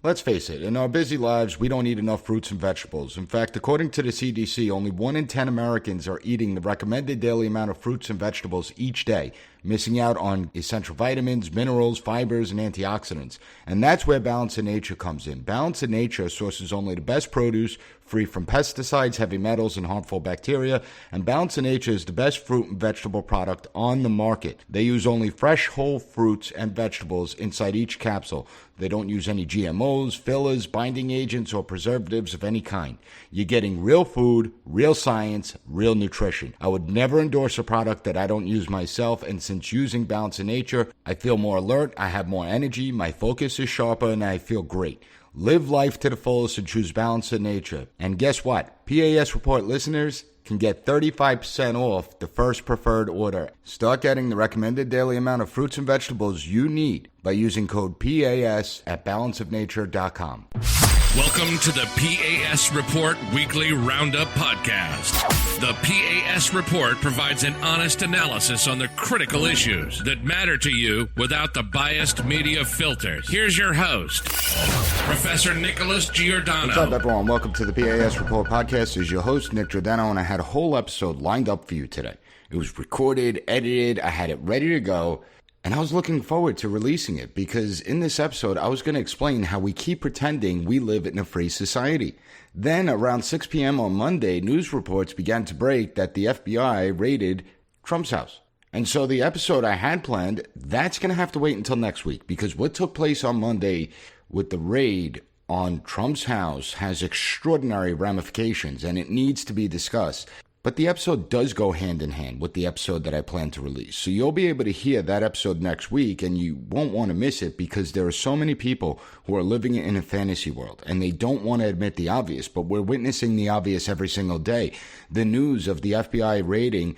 Let's face it, in our busy lives, we don't eat enough fruits and vegetables. In fact, according to the CDC, only 1 in 10 Americans are eating the recommended daily amount of fruits and vegetables each day, missing out on essential vitamins, minerals, fibers, and antioxidants. And that's where Balance in Nature comes in. Balance in Nature sources only the best produce, free from pesticides, heavy metals, and harmful bacteria. And Balance in Nature is the best fruit and vegetable product on the market. They use only fresh, whole fruits and vegetables inside each capsule. They don't use any GMOs, fillers, binding agents, or preservatives of any kind. You're getting real food, real science, real nutrition. I would never endorse a product that I don't use myself, and since using Balance in Nature, I feel more alert, I have more energy, my focus is sharper, and I feel great. Live life to the fullest and choose Balance in Nature. And guess what? P.A.S. Report listeners can get 35% off the first preferred order. Start getting the recommended daily amount of fruits and vegetables you need by using code PAS at balanceofnature.com. Welcome to the P.A.S. Report Weekly Roundup Podcast. The P.A.S. Report provides an honest analysis on the critical issues that matter to you without the biased media filters. Here's your host, Professor Nicholas Giordano. What's up, everyone? Welcome to the P.A.S. Report Podcast. This is your host, Nick Giordano, and I had a whole episode lined up for you today. It was recorded, edited, I had it ready to go, and I was looking forward to releasing it because in this episode, I was going to explain how we keep pretending we live in a free society. Then, around 6 p.m. on Monday, news reports began to break that the FBI raided Trump's house. And so the episode I had planned, that's going to have to wait until next week because what took place on Monday with the raid on Trump's house has extraordinary ramifications and it needs to be discussed. But the episode does go hand in hand with the episode that I plan to release. So you'll be able to hear that episode next week and you won't want to miss it because there are so many people who are living in a fantasy world and they don't want to admit the obvious, but we're witnessing the obvious every single day. The news of the FBI raiding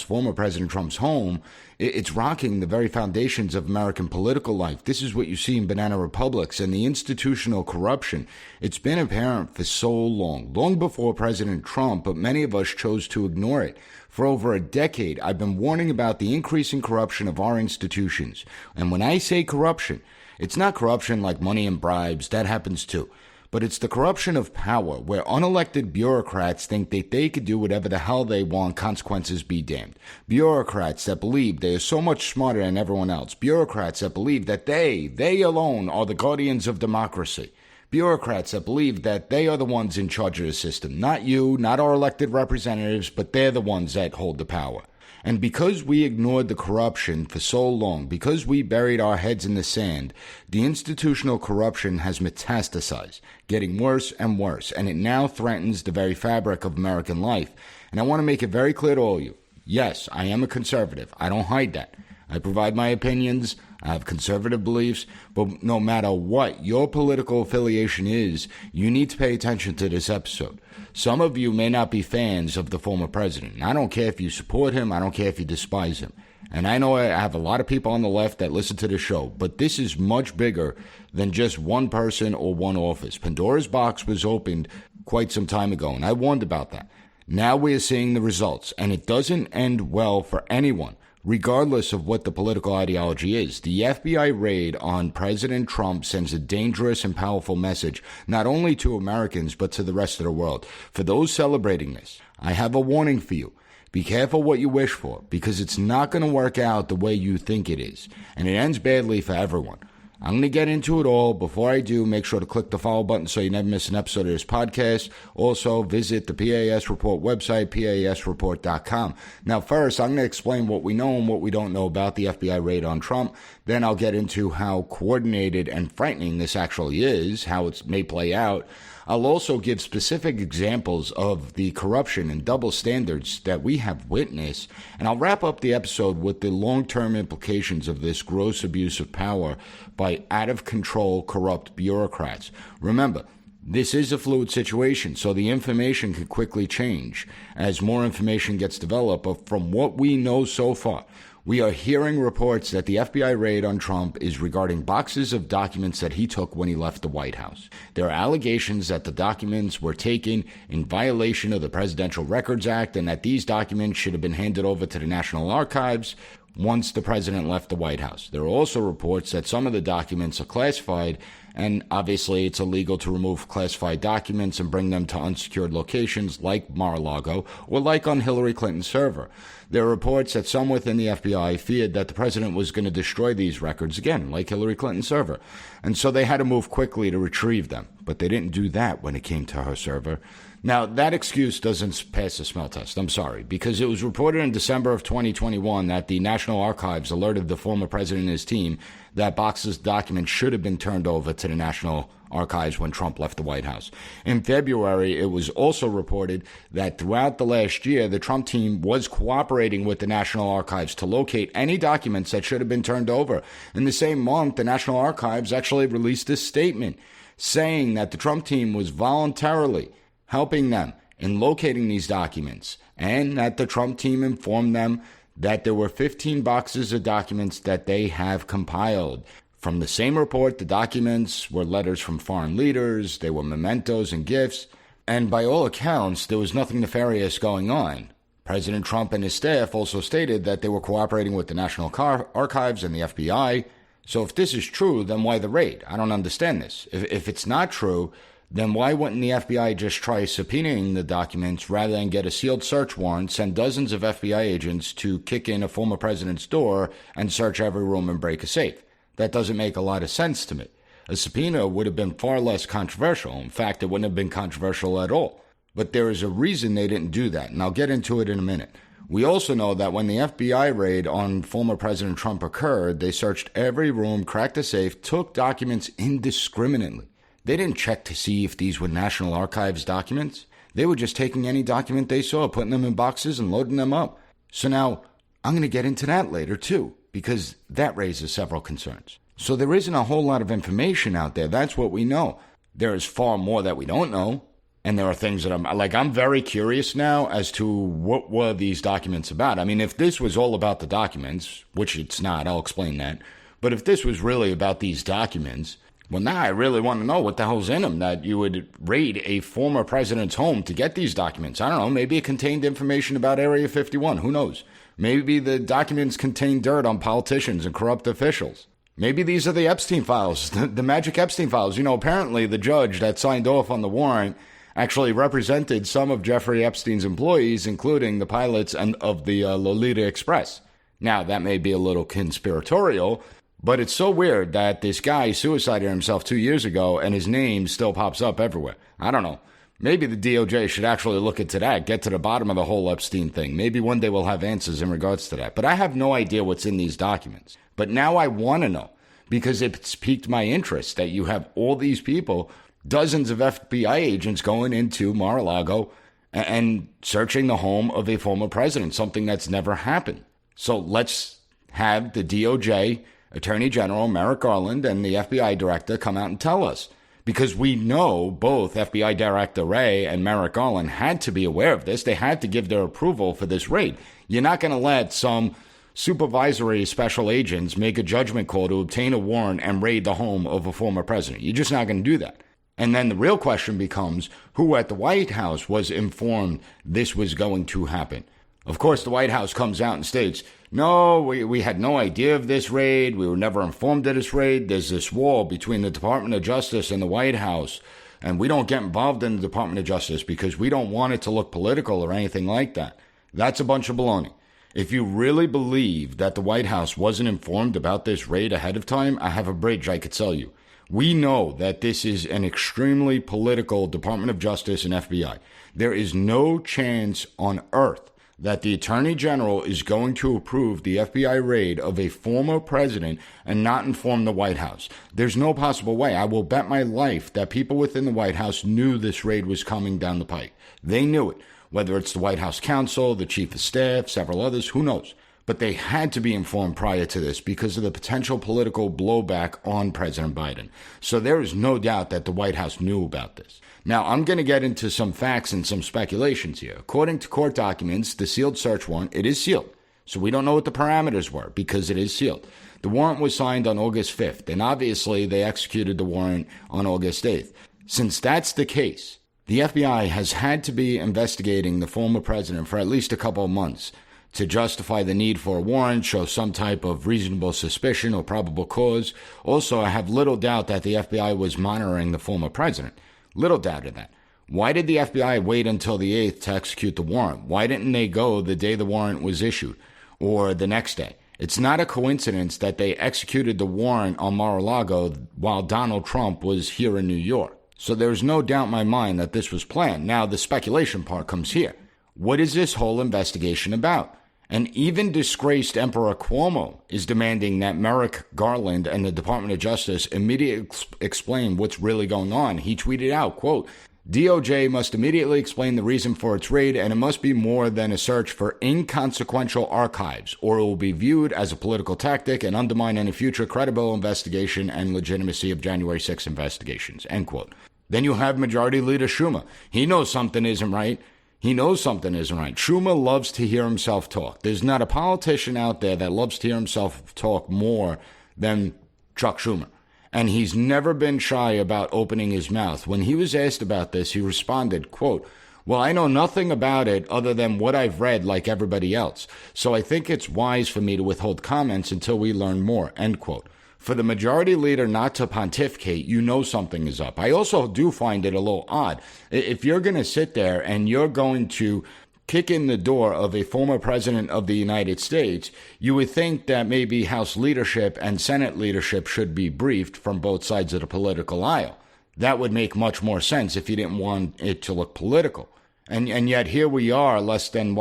former President Trump's home, it's rocking the very foundations of American political life. This is what you see in banana republics and the institutional corruption. It's been apparent for so long before President Trump, but many of us chose to ignore it. For over a decade, I've been warning about the increasing corruption of our institutions. And when I say corruption, it's not corruption like money and bribes, that happens too. But it's the corruption of power, where unelected bureaucrats think that they could do whatever the hell they want, consequences be damned. Bureaucrats that believe they are so much smarter than everyone else. Bureaucrats that believe that they alone are the guardians of democracy. Bureaucrats that believe that they are the ones in charge of the system. Not you, not our elected representatives, but they're the ones that hold the power. And because we ignored the corruption for so long, because we buried our heads in the sand, the institutional corruption has metastasized, getting worse and worse, and it now threatens the very fabric of American life. And I want to make it very clear to all you, yes, I am a conservative. I don't hide that. I provide my opinions, I have conservative beliefs, but no matter what your political affiliation is, you need to pay attention to this episode. Some of you may not be fans of the former president. I don't care if you support him, I don't care if you despise him. And I know I have a lot of people on the left that listen to the show, but this is much bigger than just one person or one office. Pandora's box was opened quite some time ago, and I warned about that. Now we are seeing the results, and it doesn't end well for anyone, regardless of what the political ideology is. The FBI raid on President Trump sends a dangerous and powerful message, not only to Americans, but to the rest of the world. For those celebrating this, I have a warning for you. Be careful what you wish for, because it's not going to work out the way you think it is, and it ends badly for everyone. I'm going to get into it all. Before I do, make sure to click the follow button so you never miss an episode of this podcast. Also, visit the PAS Report website, PASreport.com. Now, first, I'm going to explain what we know and what we don't know about the FBI raid on Trump. Then I'll get into how coordinated and frightening this actually is, how it may play out. I'll also give specific examples of the corruption and double standards that we have witnessed, and I'll wrap up the episode with the long-term implications of this gross abuse of power by out-of-control corrupt bureaucrats. Remember, this is a fluid situation, so the information can quickly change as more information gets developed, but from what we know so far, we are hearing reports that the FBI raid on Trump is regarding boxes of documents that he took when he left the White House. There are allegations that the documents were taken in violation of the Presidential Records Act and that these documents should have been handed over to the National Archives once the president left the White House. There are also reports that some of the documents are classified And obviously, it's illegal to remove classified documents and bring them to unsecured locations like Mar-a-Lago or like on Hillary Clinton's server. There are reports that some within the FBI feared that the president was going to destroy these records again, like Hillary Clinton's server. And so they had to move quickly to retrieve them. But they didn't do that when it came to her server. Now, that excuse doesn't pass the smell test, I'm sorry, because it was reported in December of 2021 that the National Archives alerted the former president and his team that boxes of documents should have been turned over to the National Archives when Trump left the White House. In February, it was also reported that throughout the last year, the Trump team was cooperating with the National Archives to locate any documents that should have been turned over. In the same month, the National Archives actually released a statement saying that the Trump team was voluntarily helping them in locating these documents, and that the Trump team informed them that there were 15 boxes of documents that they have compiled. From the same report, the documents were letters from foreign leaders, they were mementos and gifts, and by all accounts, there was nothing nefarious going on. President Trump and his staff also stated that they were cooperating with the National Archives and the FBI. So if this is true, then why the raid? I don't understand this. If it's not true, then why wouldn't the FBI just try subpoenaing the documents rather than get a sealed search warrant, send dozens of FBI agents to kick in a former president's door and search every room and break a safe? That doesn't make a lot of sense to me. A subpoena would have been far less controversial. In fact, it wouldn't have been controversial at all. But there is a reason they didn't do that, and I'll get into it in a minute. We also know that when the FBI raid on former President Trump occurred, they searched every room, cracked a safe, took documents indiscriminately. They didn't check to see if these were National Archives documents. They were just taking any document they saw, putting them in boxes and loading them up. So now, I'm going to get into that later too, because that raises several concerns. So there isn't a whole lot of information out there. That's what we know. There is far more that we don't know. And there are things that I'm very curious now as to what were these documents about. I mean, if this was all about the documents, which it's not, I'll explain that. But if this was really about these documents, well, now I really want to know what the hell's in them that you would raid a former president's home to get these documents. I don't know, maybe it contained information about Area 51. Who knows? Maybe the documents contained dirt on politicians and corrupt officials. Maybe these are the Epstein files, the magic Epstein files. You know, apparently the judge that signed off on the warrant actually represented some of Jeffrey Epstein's employees, including the pilots and of the Lolita Express. Now, that may be a little conspiratorial, but it's so weird that this guy suicided himself 2 years ago and his name still pops up everywhere. I don't know. Maybe the DOJ should actually look into that, get to the bottom of the whole Epstein thing. Maybe one day we'll have answers in regards to that. But I have no idea what's in these documents. But now I want to know, because it's piqued my interest that you have all these people, dozens of FBI agents going into Mar-a-Lago and searching the home of a former president, something that's never happened. So let's have the DOJ Attorney General Merrick Garland and the FBI Director come out and tell us. Because we know both FBI Director Wray and Merrick Garland had to be aware of this. They had to give their approval for this raid. You're not going to let some supervisory special agents make a judgment call to obtain a warrant and raid the home of a former president. You're just not going to do that. And then the real question becomes, who at the White House was informed this was going to happen? Of course, the White House comes out and states, no, we had no idea of this raid. We were never informed of this raid. There's this wall between the Department of Justice and the White House, and we don't get involved in the Department of Justice because we don't want it to look political or anything like that. That's a bunch of baloney. If you really believe that the White House wasn't informed about this raid ahead of time, I have a bridge I could sell you. We know that this is an extremely political Department of Justice and FBI. There is no chance on earth that the Attorney General is going to approve the FBI raid of a former president and not inform the White House. There's no possible way. I will bet my life that people within the White House knew this raid was coming down the pike. They knew it. Whether it's the White House counsel, the chief of staff, several others, who knows? But they had to be informed prior to this because of the potential political blowback on President Biden. So there is no doubt that the White House knew about this. Now, I'm going to get into some facts and some speculations here. According to court documents, the sealed search warrant, it is sealed. So we don't know what the parameters were because it is sealed. The warrant was signed on August 5th, and obviously they executed the warrant on August 8th. Since that's the case, the FBI has had to be investigating the former president for at least a couple of months to justify the need for a warrant, show some type of reasonable suspicion or probable cause. Also, I have little doubt that the FBI was monitoring the former president. Little doubt of that. Why did the FBI wait until the 8th to execute the warrant? Why didn't they go the day the warrant was issued or the next day? It's not a coincidence that they executed the warrant on Mar-a-Lago while Donald Trump was here in New York. So there's no doubt in my mind that this was planned. Now, the speculation part comes here. What is this whole investigation about? And even disgraced Emperor Cuomo is demanding that Merrick Garland and the Department of Justice immediately explain what's really going on. He tweeted out, quote, DOJ must immediately explain the reason for its raid, and it must be more than a search for inconsequential archives, or it will be viewed as a political tactic and undermine any future credible investigation and legitimacy of January 6 investigations, end quote. Then you have Majority Leader Schumer. He knows something isn't right. Schumer loves to hear himself talk. There's not a politician out there that loves to hear himself talk more than Chuck Schumer. And he's never been shy about opening his mouth. When he was asked about this, he responded, quote, well, I know nothing about it other than what I've read like everybody else. So I think it's wise for me to withhold comments until we learn more, end quote. For the majority leader not to pontificate, you know something is up. I also do find it a little odd. If you're going to sit there and you're going to kick in the door of a former president of the United States, you would think that maybe House leadership and Senate leadership should be briefed from both sides of the political aisle. That would make much more sense if you didn't want it to look political. And yet here we are less than,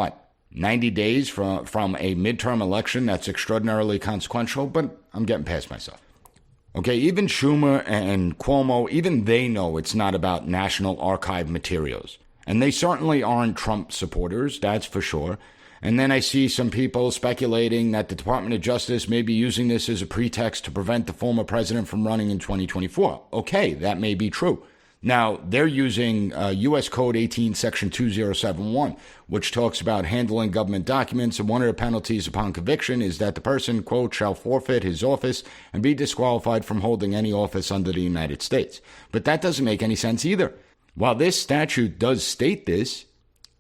90 days from a midterm election that's extraordinarily consequential, but I'm getting past myself. Okay, even Schumer and Cuomo, even they know it's not about National Archive materials. And they certainly aren't Trump supporters, that's for sure. And then I see some people speculating that the Department of Justice may be using this as a pretext to prevent the former president from running in 2024. Okay, that may be true. Now, they're using U.S. Code 18, Section 2071, which talks about handling government documents, and one of the penalties upon conviction is that the person, quote, shall forfeit his office and be disqualified from holding any office under the United States. But that doesn't make any sense either. While this statute does state this,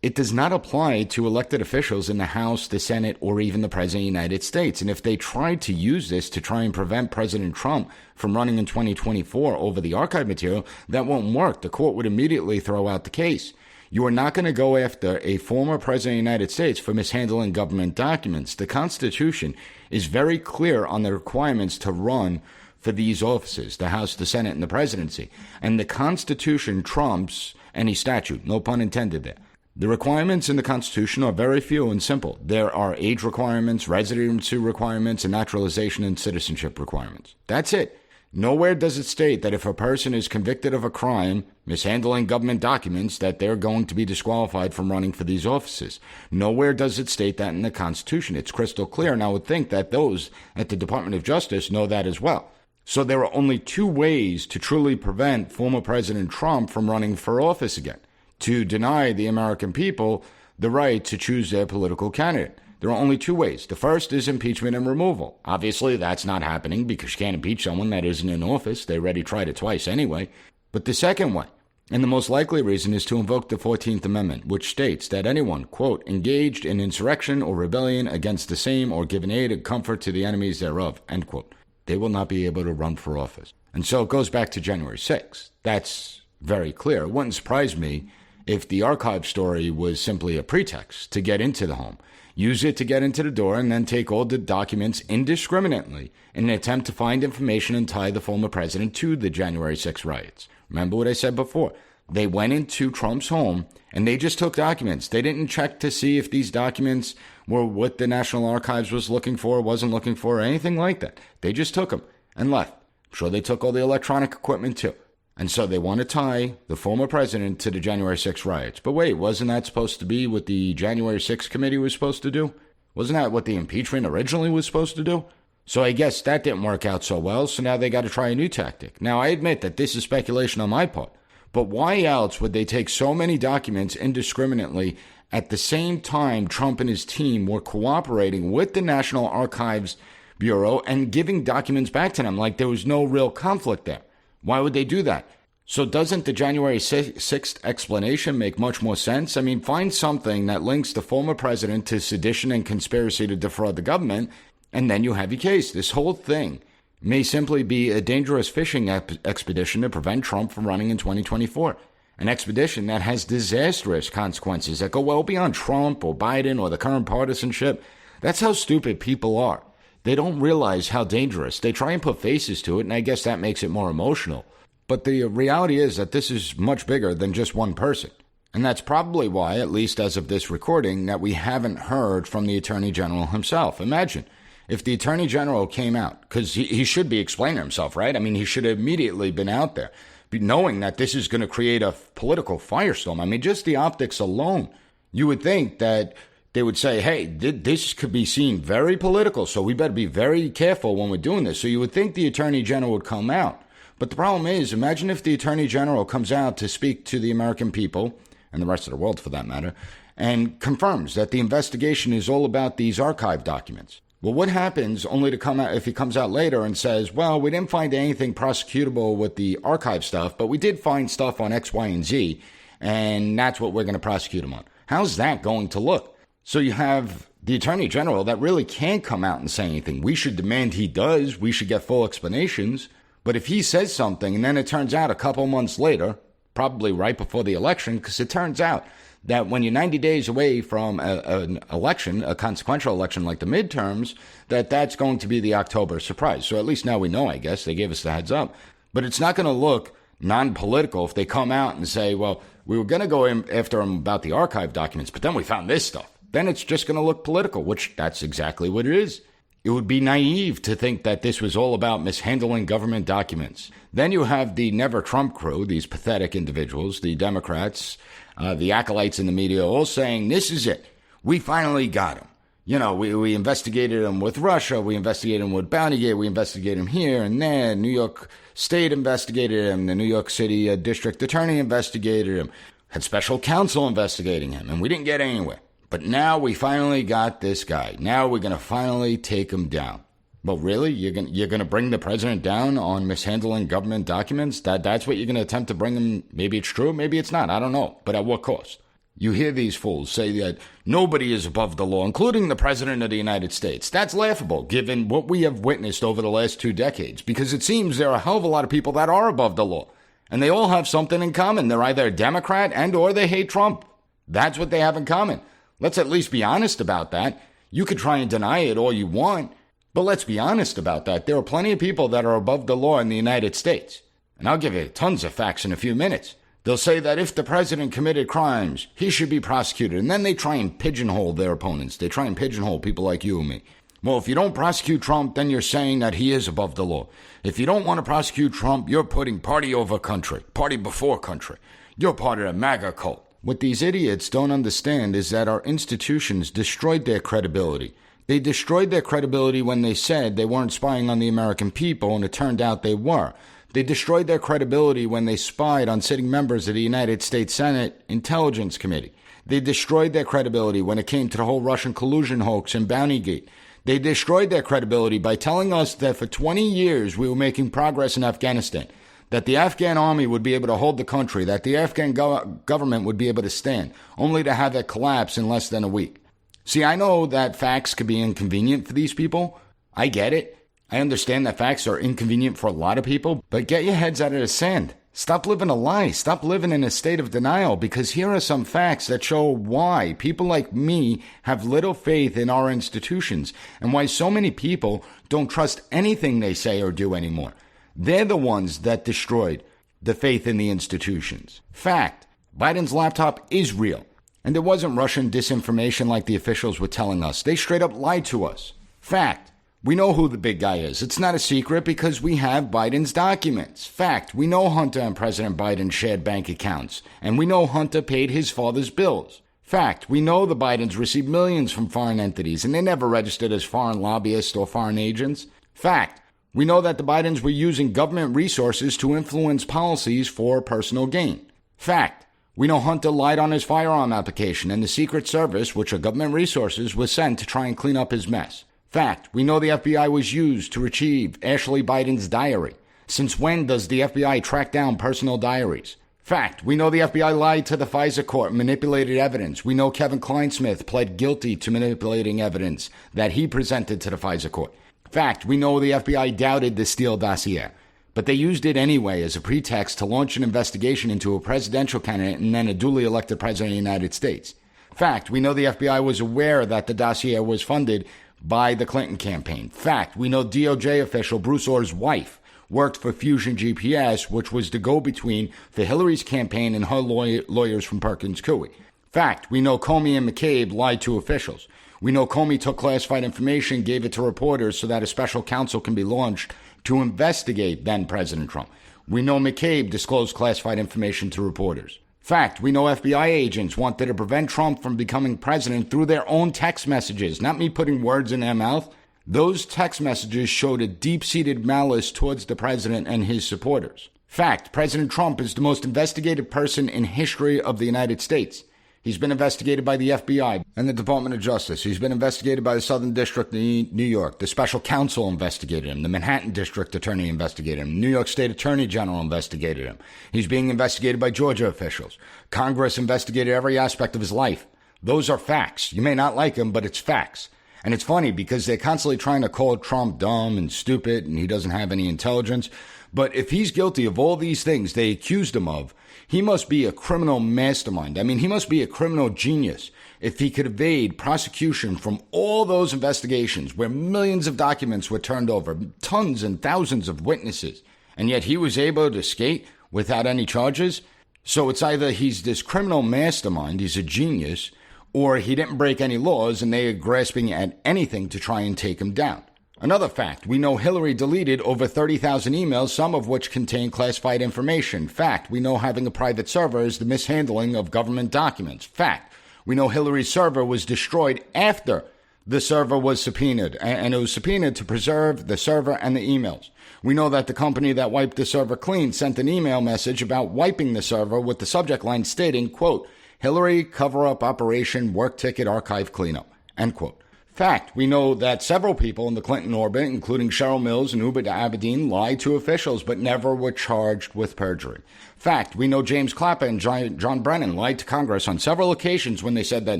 it does not apply to elected officials in the House, the Senate, or even the President of the United States. And if they tried to use this to try and prevent President Trump from running in 2024 over the archive material, that won't work. The court would immediately throw out the case. You are not going to go after a former President of the United States for mishandling government documents. The Constitution is very clear on the requirements to run for these offices, the House, the Senate, and the presidency. And the Constitution trumps any statute, no pun intended there. The requirements in the Constitution are very few and simple. There are age requirements, residency requirements, and naturalization and citizenship requirements. That's it. Nowhere does it state that if a person is convicted of a crime, mishandling government documents, that they're going to be disqualified from running for these offices. Nowhere does it state that in the Constitution. It's crystal clear, and I would think that those at the Department of Justice know that as well. So there are only two ways to truly prevent former President Trump from running for office again: to deny the American people the right to choose their political candidate. There are only two ways. The first is impeachment and removal. Obviously, that's not happening because you can't impeach someone that isn't in office. They already tried it twice anyway. But the second way, and the most likely reason, is to invoke the 14th Amendment, which states that anyone, quote, engaged in insurrection or rebellion against the same or given aid and comfort to the enemies thereof, end quote, they will not be able to run for office. And so it goes back to January 6th. That's very clear. It wouldn't surprise me if the archive story was simply a pretext to get into the home, use it to get into the door, and then take all the documents indiscriminately in an attempt to find information and tie the former president to the January 6 riots. Remember what I said before. They went into Trump's home and they just took documents. They didn't check to see if these documents were what the National Archives was looking for, wasn't looking for, or anything like that. They just took them and left. I'm sure they took all the electronic equipment too. And so they want to tie the former president to the January 6 riots. But wait, wasn't that supposed to be what the January 6 committee was supposed to do? Wasn't that what the impeachment originally was supposed to do? So I guess that didn't work out so well, so now they got to try a new tactic. Now, I admit that this is speculation on my part, but why else would they take so many documents indiscriminately at the same time Trump and his team were cooperating with the National Archives Bureau and giving documents back to them like there was no real conflict there? Why would they do that? So doesn't the January 6th explanation make much more sense? I mean, find something that links the former president to sedition and conspiracy to defraud the government, and then you have your case. This whole thing may simply be a dangerous fishing expedition to prevent Trump from running in 2024. An expedition that has disastrous consequences that go well beyond Trump or Biden or the current partisanship. That's how stupid people are. They don't realize how dangerous. They try and put faces to it, and I guess that makes it more emotional. But the reality is that this is much bigger than just one person. And that's probably why, at least as of this recording, that we haven't heard from the Attorney General himself. Imagine if the Attorney General came out, because he should be explaining himself, right? I mean, he should have immediately been out there, knowing that this is going to create a political firestorm. I mean, just the optics alone. You would think that they would say, hey, this could be seen very political, so we better be very careful when we're doing this. So you would think the Attorney General would come out. But the problem is, imagine if the Attorney General comes out to speak to the American people, and the rest of the world for that matter, and confirms that the investigation is all about these archive documents. Well, what happens only to come out if he comes out later and says, well, we didn't find anything prosecutable with the archive stuff, but we did find stuff on X, Y, and Z, and that's what we're going to prosecute him on. How's that going to look? So you have the Attorney General that really can't come out and say anything. We should demand he does. We should get full explanations. But if he says something and then it turns out a couple months later, probably right before the election, because it turns out that when you're 90 days away from an election, a consequential election like the midterms, that's going to be the October surprise. So at least now we know, I guess. They gave us the heads up. But it's not going to look non-political if they come out and say, well, we were going to go after him about the archive documents, but then we found this stuff. Then it's just going to look political, which that's exactly what it is. It would be naive to think that this was all about mishandling government documents. Then you have the Never Trump crew, these pathetic individuals, the Democrats, the acolytes in the media, all saying, this is it. We finally got him. You know, we investigated him with Russia. We investigated him with Bountygate. We investigated him here and there. New York State investigated him. The New York City District Attorney investigated him. Had special counsel investigating him. And we didn't get anywhere. But now we finally got this guy. Now we're going to finally take him down. But really? You're going to bring the president down on mishandling government documents? That's what you're going to attempt to bring him? Maybe it's true, maybe it's not. I don't know. But at what cost? You hear these fools say that nobody is above the law, including the president of the United States. That's laughable, given what we have witnessed over the last 2 decades, because it seems there are a hell of a lot of people that are above the law. And they all have something in common. They're either a Democrat and or they hate Trump. That's what they have in common. Let's at least be honest about that. You could try and deny it all you want, but let's be honest about that. There are plenty of people that are above the law in the United States. And I'll give you tons of facts in a few minutes. They'll say that if the president committed crimes, he should be prosecuted. And then they try and pigeonhole their opponents. They try and pigeonhole people like you and me. Well, if you don't prosecute Trump, then you're saying that he is above the law. If you don't want to prosecute Trump, you're putting party over country, party before country. You're part of the MAGA cult. What these idiots don't understand is that our institutions destroyed their credibility. They destroyed their credibility when they said they weren't spying on the American people, and it turned out they were. They destroyed their credibility when they spied on sitting members of the United States Senate Intelligence Committee. They destroyed their credibility when it came to the whole Russian collusion hoax and Bountygate. They destroyed their credibility by telling us that for 20 years we were making progress in Afghanistan, that the Afghan army would be able to hold the country, that the Afghan government would be able to stand, only to have it collapse in less than a week. See, I know that facts could be inconvenient for these people. I get it. I understand that facts are inconvenient for a lot of people, but get your heads out of the sand. Stop living a lie. Stop living in a state of denial, because here are some facts that show why people like me have little faith in our institutions and why so many people don't trust anything they say or do anymore. They're the ones that destroyed the faith in the institutions. Fact, Biden's laptop is real. And there wasn't Russian disinformation like the officials were telling us. They straight up lied to us. Fact, we know who the big guy is. It's not a secret because we have Biden's documents. Fact, we know Hunter and President Biden shared bank accounts. And we know Hunter paid his father's bills. Fact, we know the Bidens received millions from foreign entities and they never registered as foreign lobbyists or foreign agents. Fact, we know that the Bidens were using government resources to influence policies for personal gain. Fact, we know Hunter lied on his firearm application and the Secret Service, which are government resources, was sent to try and clean up his mess. Fact, we know the FBI was used to retrieve Ashley Biden's diary. Since when does the FBI track down personal diaries? Fact, we know the FBI lied to the FISA court and manipulated evidence. We know Kevin Kleinsmith pled guilty to manipulating evidence that he presented to the FISA court. Fact, we know the FBI doubted the Steele dossier, but they used it anyway as a pretext to launch an investigation into a presidential candidate and then a duly elected president of the United States. Fact, we know the FBI was aware that the dossier was funded by the Clinton campaign. Fact, we know DOJ official Bruce Orr's wife worked for Fusion GPS, which was the go-between for Hillary's campaign and her lawyers from Perkins Coie. Fact, we know Comey and McCabe lied to officials. We know Comey took classified information, gave it to reporters so that a special counsel can be launched to investigate then-President Trump. We know McCabe disclosed classified information to reporters. Fact, we know FBI agents wanted to prevent Trump from becoming president through their own text messages, not me putting words in their mouth. Those text messages showed a deep-seated malice towards the president and his supporters. Fact, President Trump is the most investigated person in history of the United States. He's been investigated by the FBI and the Department of Justice. He's been investigated by the Southern District of New York. The special counsel investigated him. The Manhattan District Attorney investigated him. New York State Attorney General investigated him. He's being investigated by Georgia officials. Congress investigated every aspect of his life. Those are facts. You may not like them, but it's facts. And it's funny because they're constantly trying to call Trump dumb and stupid and he doesn't have any intelligence. But if he's guilty of all these things they accused him of, he must be a criminal mastermind. I mean, he must be a criminal genius if he could evade prosecution from all those investigations where millions of documents were turned over, tons and thousands of witnesses, and yet he was able to skate without any charges. So it's either he's this criminal mastermind, he's a genius, or he didn't break any laws and they are grasping at anything to try and take him down. Another fact, we know Hillary deleted over 30,000 emails, some of which contain classified information. Fact, we know having a private server is the mishandling of government documents. Fact, we know Hillary's server was destroyed after the server was subpoenaed, and it was subpoenaed to preserve the server and the emails. We know that the company that wiped the server clean sent an email message about wiping the server with the subject line stating, quote, Hillary cover-up operation work ticket archive cleanup, end quote. Fact, we know that several people in the Clinton orbit, including Cheryl Mills and Uba Abedin, lied to officials but never were charged with perjury. Fact, we know James Clapper and John Brennan lied to Congress on several occasions when they said that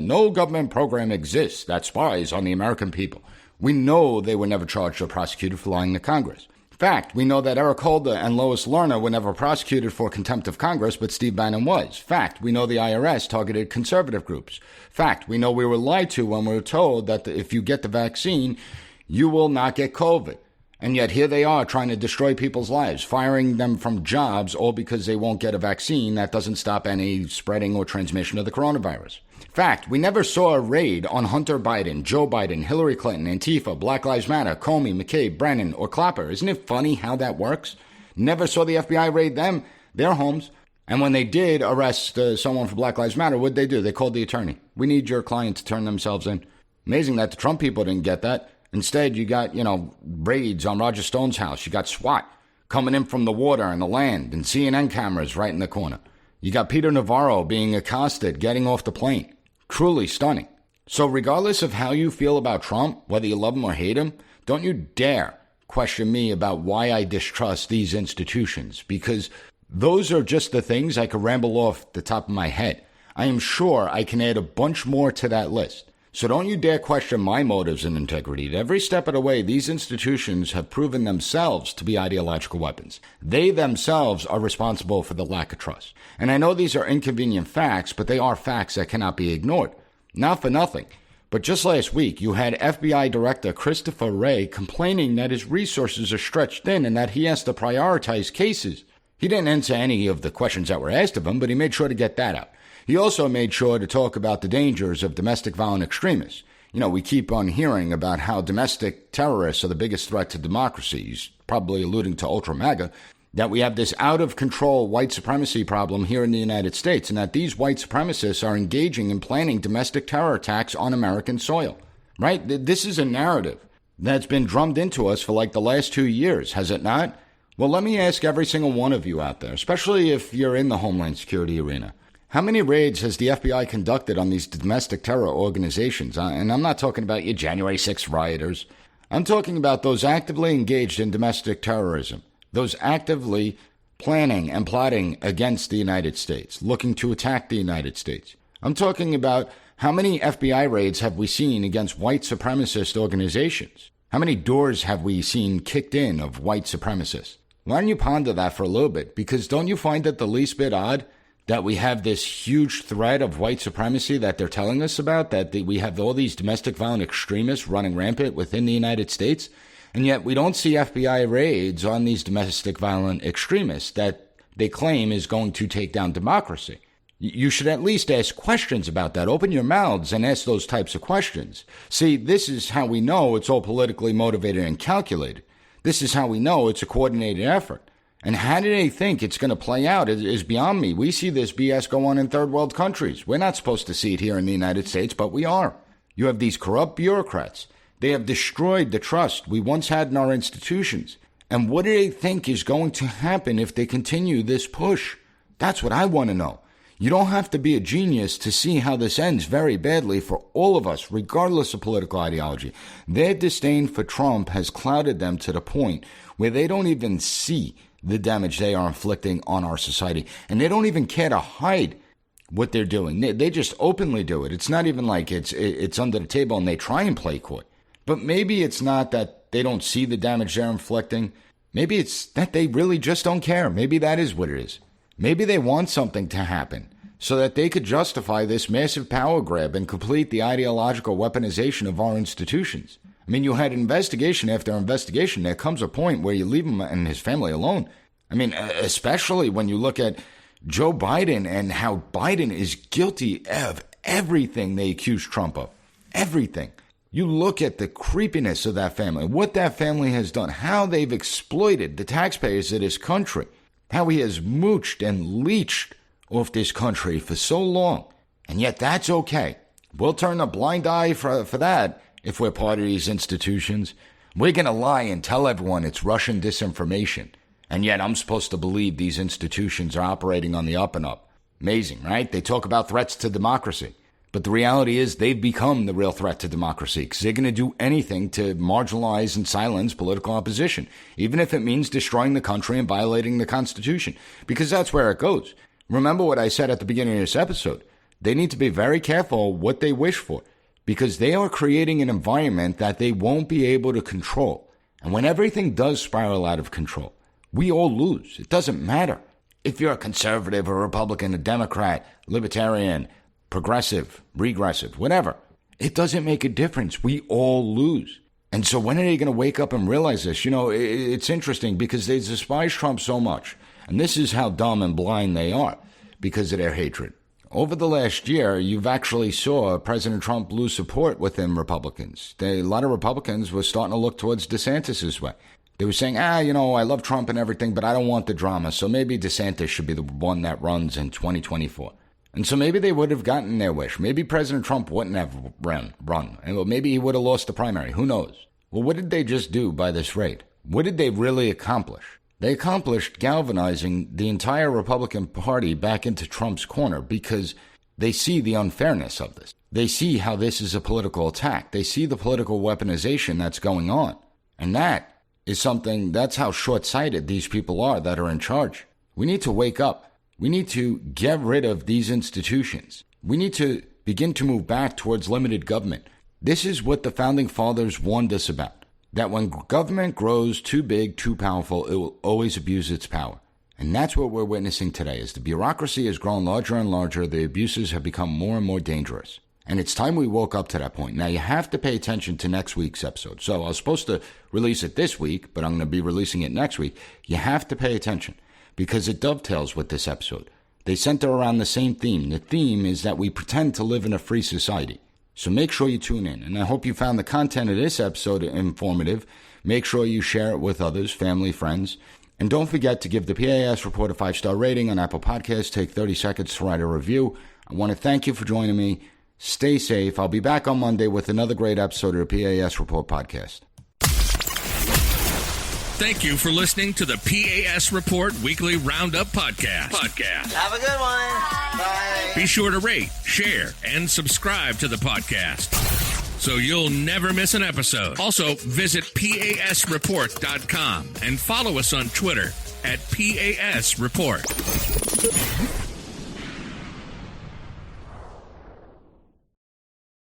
no government program exists that spies on the American people. We know they were never charged or prosecuted for lying to Congress. Fact, we know that Eric Holder and Lois Lerner were never prosecuted for contempt of Congress, but Steve Bannon was. Fact, we know the IRS targeted conservative groups. Fact, we know we were lied to when we were told that if you get the vaccine, you will not get COVID. And yet here they are trying to destroy people's lives, firing them from jobs, all because they won't get a vaccine that doesn't stop any spreading or transmission of the coronavirus. Fact, we never saw a raid on Hunter Biden, Joe Biden, Hillary Clinton, Antifa, Black Lives Matter, Comey, McCabe, Brennan, or Clapper. Isn't it funny how that works? Never saw the FBI raid them, their homes. And when they did arrest someone for Black Lives Matter, what'd they do? They called the attorney. We need your client to turn themselves in. Amazing that the Trump people didn't get that. Instead, you got, raids on Roger Stone's house. You got SWAT coming in from the water and the land and CNN cameras right in the corner. You got Peter Navarro being accosted, getting off the plane. Truly stunning. So regardless of how you feel about Trump, whether you love him or hate him, don't you dare question me about why I distrust these institutions, because those are just the things I could ramble off the top of my head. I am sure I can add a bunch more to that list. So don't you dare question my motives and integrity. At every step of the way, these institutions have proven themselves to be ideological weapons. They themselves are responsible for the lack of trust. And I know these are inconvenient facts, but they are facts that cannot be ignored. Not for nothing, but just last week, you had FBI Director Christopher Wray complaining that his resources are stretched thin and that he has to prioritize cases. He didn't answer any of the questions that were asked of him, but he made sure to get that out. He also made sure to talk about the dangers of domestic violent extremists. We keep on hearing about how domestic terrorists are the biggest threat to democracy. He's probably alluding to Ultra MAGA, that we have this out-of-control white supremacy problem here in the United States, and that these white supremacists are engaging in planning domestic terror attacks on American soil. Right? This is a narrative that's been drummed into us for like the last 2 years, has it not? Well, let me ask every single one of you out there, especially if you're in the Homeland Security arena. How many raids has the FBI conducted on these domestic terror organizations? And I'm not talking about your January 6th rioters. I'm talking about those actively engaged in domestic terrorism. those actively planning and plotting against the United States, looking to attack the United States. I'm talking about how many FBI raids have we seen against white supremacist organizations? How many doors have we seen kicked in of white supremacists? Why don't you ponder that for a little bit? Because don't you find it the least bit odd that we have this huge threat of white supremacy that they're telling us about, that we have all these domestic violent extremists running rampant within the United States, and yet we don't see FBI raids on these domestic violent extremists that they claim is going to take down democracy? You should at least ask questions about that. Open your mouths and ask those types of questions. See, this is how we know it's all politically motivated and calculated. This is how we know it's a coordinated effort. And how do they think it's going to play out is beyond me. We see this BS go on in third world countries. We're not supposed to see it here in the United States, but we are. You have these corrupt bureaucrats. They have destroyed the trust we once had in our institutions. And what do they think is going to happen if they continue this push? That's what I want to know. You don't have to be a genius to see how this ends very badly for all of us, regardless of political ideology. Their disdain for Trump has clouded them to the point where they don't even see the damage they are inflicting on our society. And they don't even care to hide what they're doing. They just openly do it. It's not even like it's under the table and they try and play coy. But maybe it's not that they don't see the damage they're inflicting. Maybe it's that they really just don't care. Maybe that is what it is. Maybe they want something to happen so that they could justify this massive power grab and complete the ideological weaponization of our institutions. I mean, you had investigation after investigation. There comes a point where you leave him and his family alone. I mean, especially when you look at Joe Biden and how Biden is guilty of everything they accuse Trump of. Everything. You look at the creepiness of that family, what that family has done, how they've exploited the taxpayers of this country, how he has mooched and leeched off this country for so long. And yet that's okay. We'll turn a blind eye for that if we're part of these institutions. We're going to lie and tell everyone it's Russian disinformation. And yet I'm supposed to believe these institutions are operating on the up and up. Amazing, right? They talk about threats to democracy. But the reality is they've become the real threat to democracy because they're going to do anything to marginalize and silence political opposition, even if it means destroying the country and violating the Constitution, because that's where it goes. Remember what I said at the beginning of this episode. They need to be very careful what they wish for, because they are creating an environment that they won't be able to control. And when everything does spiral out of control, we all lose. It doesn't matter if you're a conservative, a Republican, a Democrat, libertarian, progressive, regressive, whatever. It doesn't make a difference. We all lose. And so when are they going to wake up and realize this? You know, it's interesting because they despise Trump so much. And this is how dumb and blind they are because of their hatred. Over the last year, you've actually saw President Trump lose support within Republicans. A lot of Republicans were starting to look towards DeSantis' way. They were saying, I love Trump and everything, but I don't want the drama. So maybe DeSantis should be the one that runs in 2024. And so maybe they would have gotten their wish. Maybe President Trump wouldn't have run. And maybe he would have lost the primary. Who knows? Well, what did they just do by this raid? What did they really accomplish? They accomplished galvanizing the entire Republican Party back into Trump's corner because they see the unfairness of this. They see how this is a political attack. They see the political weaponization that's going on. And that is something, that's how short-sighted these people are that are in charge. We need to wake up. We need to get rid of these institutions. We need to begin to move back towards limited government. This is what the Founding Fathers warned us about, that when government grows too big, too powerful, it will always abuse its power. And that's what we're witnessing today. As the bureaucracy has grown larger and larger, the abuses have become more and more dangerous. And it's time we woke up to that point. Now, you have to pay attention to next week's episode. So I was supposed to release it this week, but I'm going to be releasing it next week. You have to pay attention, because it dovetails with this episode. They center around the same theme. The theme is that we pretend to live in a free society. So make sure you tune in. And I hope you found the content of this episode informative. Make sure you share it with others, family, friends. And don't forget to give the P.A.S. Report a 5-star rating on Apple Podcasts. Take 30 seconds to write a review. I want to thank you for joining me. Stay safe. I'll be back on Monday with another great episode of the P.A.S. Report podcast. Thank you for listening to the P.A.S. Report Weekly Roundup Podcast. Have a good one. Bye. Be sure to rate, share, and subscribe to the podcast. so you'll never miss an episode. Also, visit PASreport.com and follow us on Twitter at PAS Report.